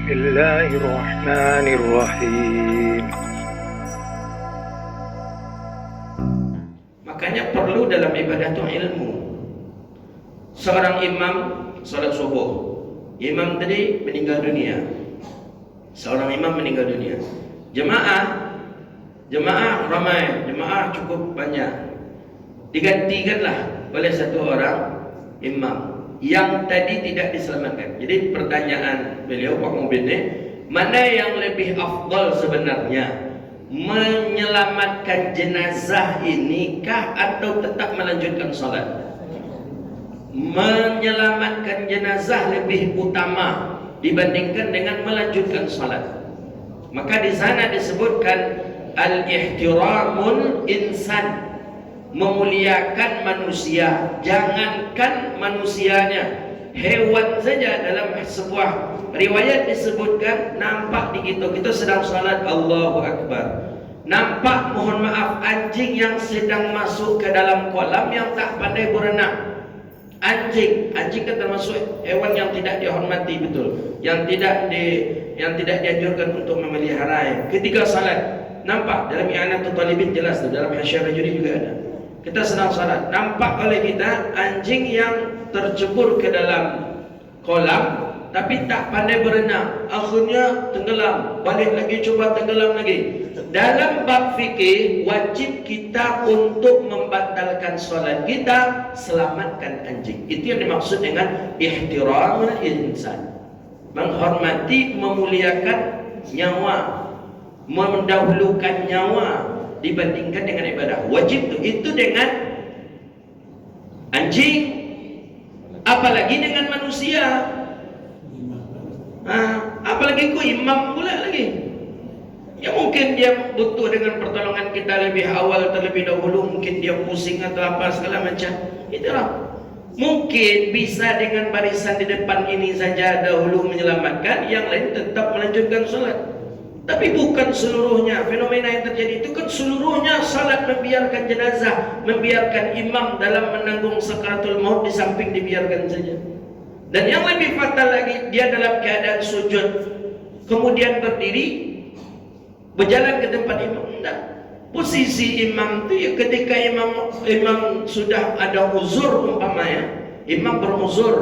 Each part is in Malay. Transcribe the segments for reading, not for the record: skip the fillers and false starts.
Bismillahirrahmanirrahim. Makanya perlu dalam ibadah itu ilmu. Seorang imam salat subuh, imam tadi meninggal dunia. Seorang imam meninggal dunia. Jemaah ramai, jemaah cukup banyak. Digantikanlah oleh satu orang imam yang tadi tidak diselamatkan. Jadi pertanyaan beliau Pak Mubin ini, mana yang lebih afdal sebenarnya? Menyelamatkan jenazah inikah atau tetap melanjutkan salat? Menyelamatkan jenazah lebih utama dibandingkan dengan melanjutkan salat. Maka di sana disebutkan al-ihtiramul insan, memuliakan manusia. Jangankan manusianya, hewan saja. Dalam sebuah riwayat disebutkan, nampak di kita sedang salat, Allahu Akbar, nampak, mohon maaf, anjing yang sedang masuk ke dalam kolam yang tak pandai berenang. Anjing kan termasuk hewan yang tidak dihormati, betul, yang tidak dianjurkan untuk memelihara. Ketika salat, nampak dalam I'anatul Talibin jelas tu, dalam Hasyiah Rajuli juga ada. Kita sedang salat, nampak oleh kita anjing yang tercebur ke dalam kolam tapi tak pandai berenang, akhirnya tenggelam, balik lagi, coba tenggelam lagi. Dalam bab fikih, wajib kita untuk membatalkan solat kita, selamatkan anjing. Itu yang dimaksud dengan ihtiramul insan, menghormati, memuliakan nyawa, mendahulukan nyawa dibandingkan dengan ibadah. Wajib itu dengan anjing, apalagi dengan manusia. Apalagi ku imam pula lagi. Ya mungkin dia butuh dengan pertolongan kita lebih awal, terlebih dahulu. Mungkin dia pusing atau apa segala macam. Itulah. Mungkin bisa dengan barisan di depan ini saja dahulu menyelamatkan, yang lain tetap melanjutkan salat. Tapi bukan seluruhnya. Fenomena yang terjadi itu kan seluruhnya salat, membiarkan jenazah, membiarkan imam dalam menanggung sakaratul maut di samping dibiarkan saja. Dan yang lebih fatal lagi, dia dalam keadaan sujud, kemudian berdiri, berjalan ke tempat imam. Tidak. Posisi imam itu ya ketika imam sudah ada uzur, umpamanya imam beruzur,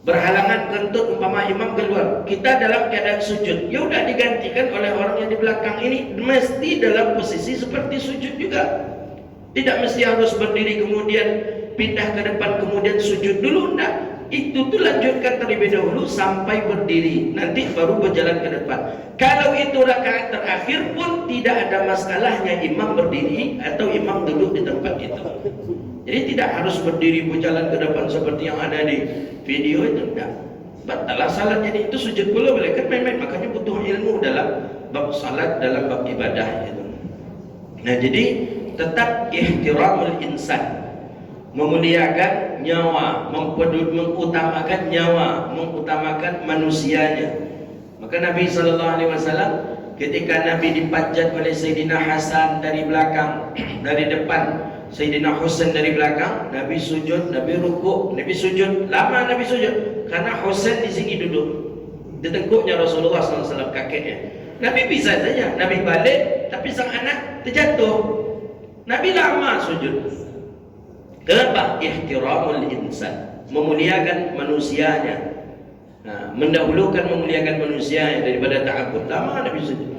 berhalangan kentut, umpama imam keluar, kita dalam keadaan sujud, ya udah digantikan oleh orang yang di belakang ini, mesti dalam posisi seperti sujud juga. Tidak mesti harus berdiri kemudian pindah ke depan kemudian sujud dulu, enggak. Itu tuh lanjutkan terlebih dahulu sampai berdiri, nanti baru berjalan ke depan. Kalau itu rakaat terakhir pun tidak ada masalahnya imam berdiri atau imam duduk di tempat itu. Jadi tidak harus berdiri berjalan ke depan seperti yang ada di video itu, enggak. Batalah salat. Jadi itu sujud pula boleh kan, main-main. Makanya butuh ilmu dalam bab salat, dalam bab ibadah itu. Nah, jadi tetap ihtiramul insan, memuliakan nyawa, mengutamakan nyawa, mengutamakan manusianya. Maka Nabi SAW ketika Nabi dipanjat oleh Sayyidina Hasan dari belakang, dari depan, Sayyidina Husain dari belakang, Nabi sujud, Nabi rukuk, Nabi sujud. Lama Nabi sujud karena Husain di sini duduk di tengkuknya Rasulullah SAW, kakeknya. Nabi bisa saja, Nabi balik, tapi sang anak terjatuh. Nabi lama sujud. Kenapa? Ihtiramul insan, memuliakan manusianya. Mendahulukan memuliakan manusianya daripada ta'abbud. Lama Nabi sujud.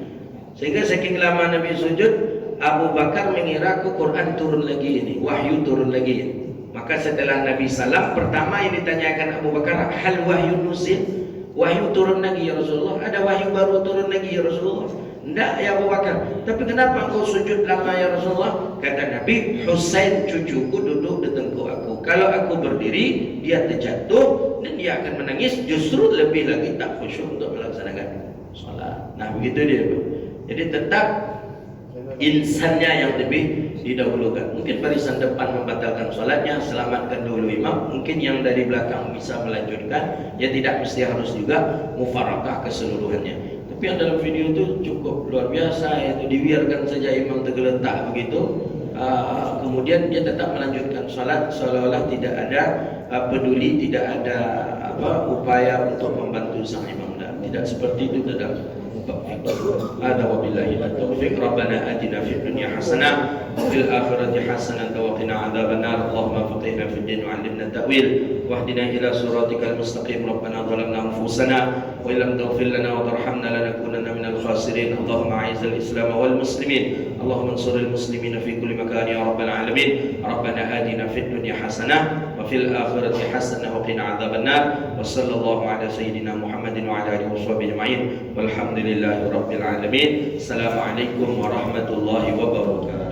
Sehingga saking lama Nabi sujud, Abu Bakar mengira ke Quran turun lagi ini, wahyu turun lagi. Maka setelah Nabi salam, pertama yang ditanyakan Abu Bakar, hal wahyu nuzil? Wahyu turun lagi ya Rasulullah? Ada wahyu baru turun lagi ya Rasulullah? Tidak ya Abu Bakar. Tapi kenapa engkau sujud lama ya Rasulullah? Kata Nabi, Husain cucuku duduk di tengkuk aku. Kalau aku berdiri, dia terjatuh dan dia akan menangis. Justru lebih lagi tak khusyuk untuk melaksanakan salat. Nah begitu dia. Jadi tetap insannya yang lebih didahulukan. Mungkin barisan depan membatalkan salatnya, selamatkan dahulu imam. Mungkin yang dari belakang bisa melanjutkan. Ya tidak mesti harus juga mufarakah keseluruhannya. Tapi yang dalam video itu cukup luar biasa, yaitu dibiarkan saja imam tergeletak begitu, kemudian dia tetap melanjutkan salat seolah-olah tidak ada peduli, tidak ada upaya untuk membantu sang imam. tidak seperti itu dalam bab fikih. Ada wabillahi taufiq. Rabbana atina fid dunya hasanah wa fil akhirati hasanah wa qina adzabannar. Allahumma faqihna fid din wa 'allimna ta'wil wahdina ila siratikal mustaqim. Rabbana zalamna anfusana wa illam taghfir lana wa tarhamna lanakunanna minal khasirin. Allahumma a'izzal islam wal muslimin. Allahumma ansuril muslimina fi kulli makan ya rabbal alamin. Rabbana atina fid dunya hasanah wa fil akhirati hasanah wa qina adzabannar. Wa sallallahu ala sayyidina Muhammadin wa ala alihi washabbihi ajma'in. Walhamdulillahi rabbil alamin. Assalamualaikum warahmatullahi wabarakatuh.